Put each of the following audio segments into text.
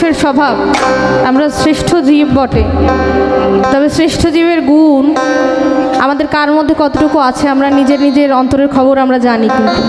মানুষের স্বভাব, আমরা শ্রেষ্ঠ জীব বটে, তবে শ্রেষ্ঠ জীবের গুণ আমাদের কার মধ্যে কতটুকু আছে আমরা নিজের নিজের অন্তরের খবর আমরা জানি, কিন্তু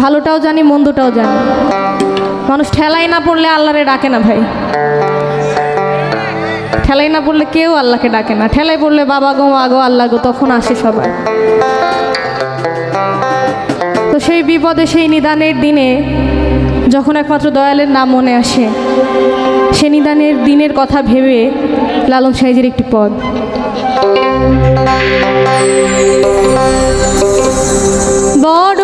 ভালোটাও জানি মন্দটাও জানি। মানুষ ঠেলাই না পড়লে আল্লাহরে ডাকে না ভাই, ঠেলাই না পড়লে কেউ আল্লাহকে ডাকে না। ঠেলাই পড়লে বাবা গো মা গো আল্লাহ গো, তখন আসে সবাই। তো সেই বিপদে সেই নিদানের দিনে যখন একমাত্র দয়ালের নাম মনে আসে, সে নিদানের দিনের কথা ভেবে লালন সাইজের একটি পদ। বড়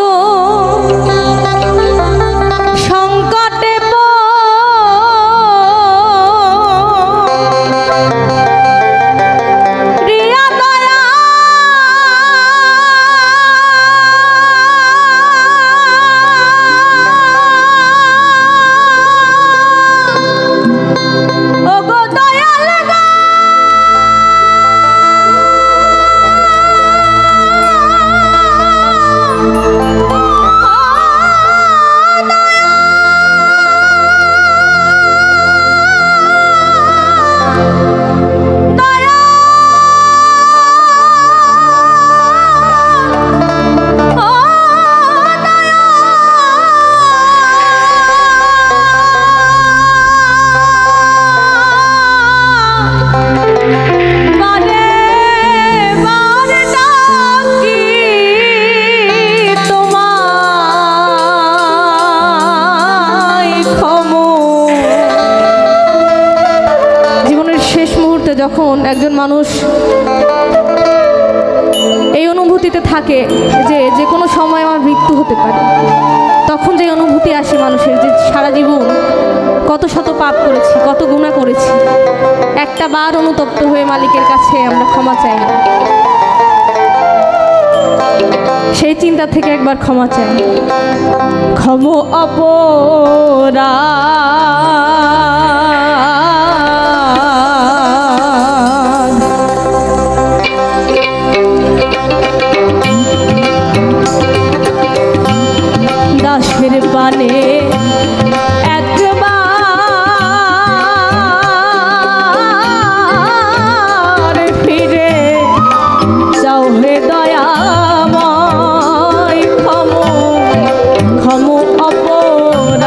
সংকটে যখন একজন মানুষ এই অনুভূতিতে থাকে যে যে কোনো সময় আমার মৃত্যু হতে পারে, তখন যে অনুভূতি আসে মানুষের যে সারা জীবন কত শত পাপ করেছি, কত গুনাহ করেছি, একটা বার অনুতপ্ত হয়ে মালিকের কাছে আমরা ক্ষমা চাই না, সেই চিন্তা থেকে একবার ক্ষমা চাই। ক্ষম দাসের পানে একবার ফিরে যাও হে দয়াময়, ক্ষম ক্ষম অপরাধ।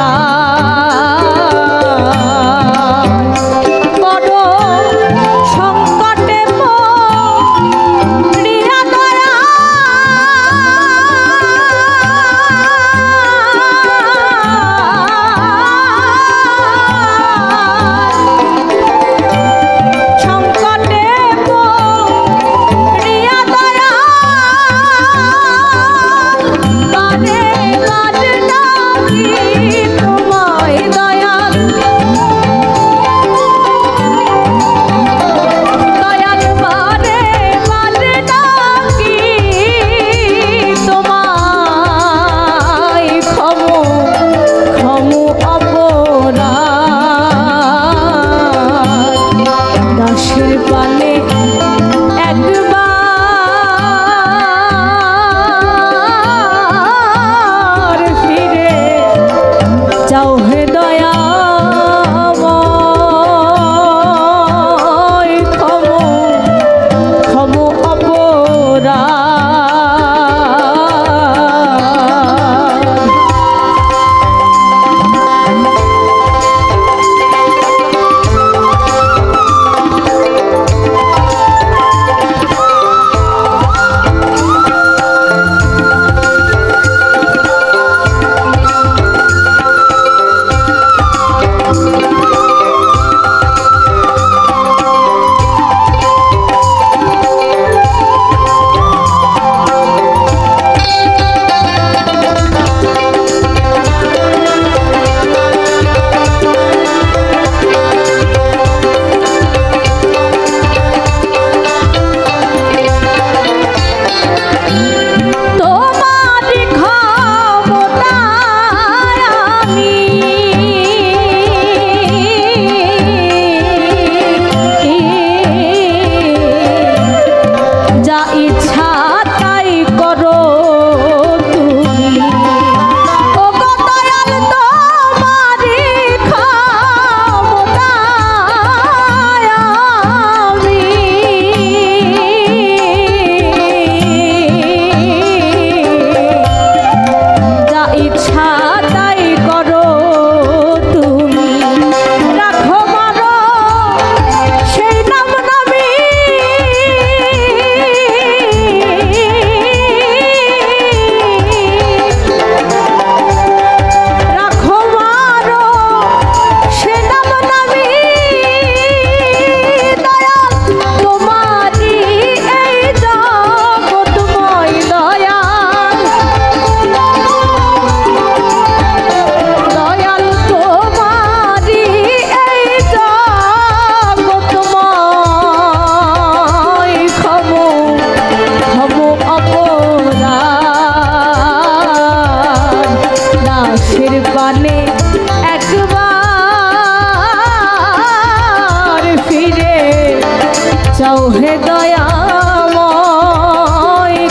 যাও হে দয়াময়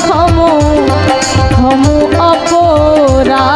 ক্ষমু ক্ষমু অপরাধ।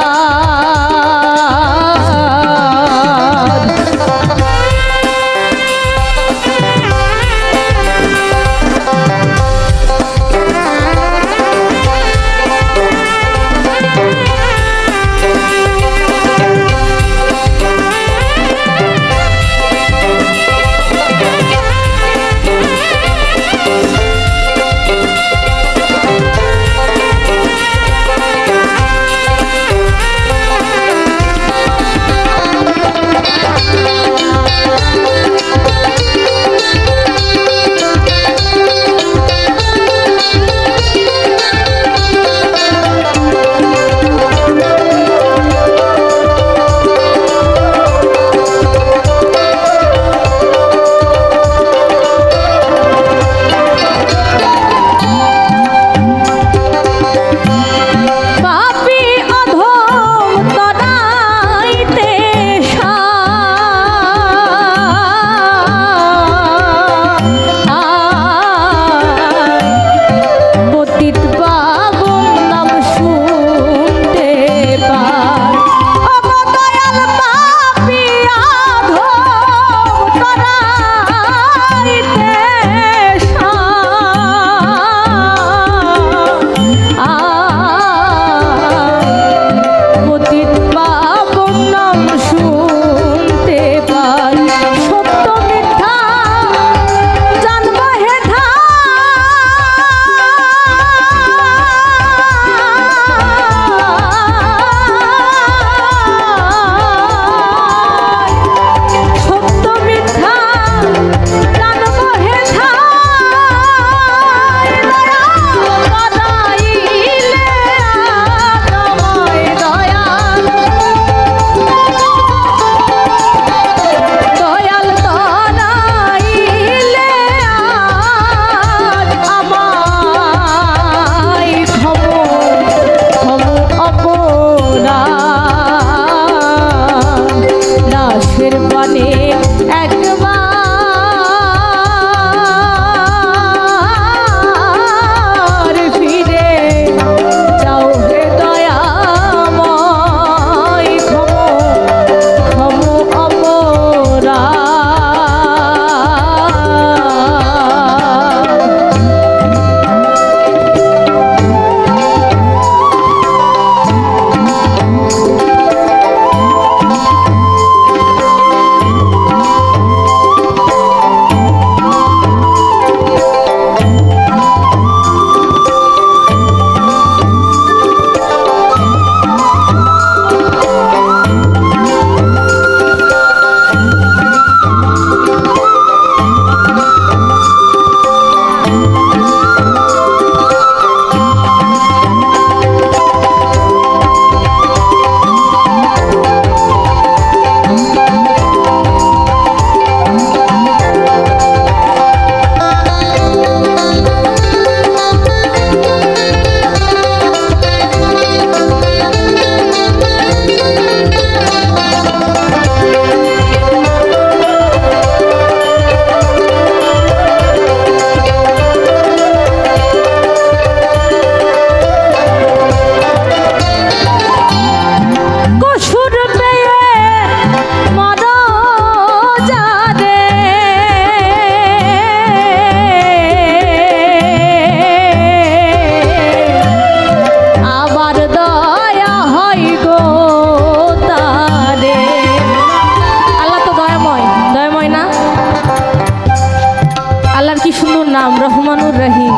নাম রহমানুর রহিম,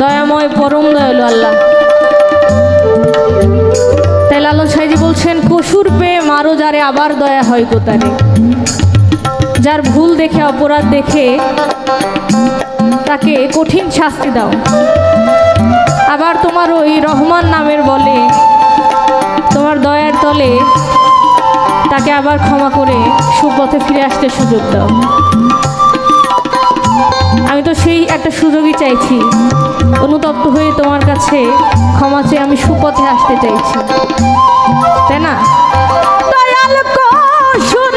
দয়াময় পরম দয়ালু আল্লাহ। তাই লালন সাইজি বলছেন, কসুর পেয়ে মারো যারে আবার দয়া হয় গো তারে। যার ভুল দেখে অপরাধ দেখে তাকে কঠিন শাস্তি দাও, আবার তোমার ওই রহমান নামের বলে তোমার দয়ার তলে তাকে আবার ক্ষমা করে সুপথে ফিরে আসতে সুযোগ দাও। আমি তো সেই একটা সুযোগই চাইছি, অনুতপ্ত হয়ে তোমার কাছে ক্ষমা চেয়ে আমি সুপথে আসতে চাইছি, তাই না? দয়াল কসুর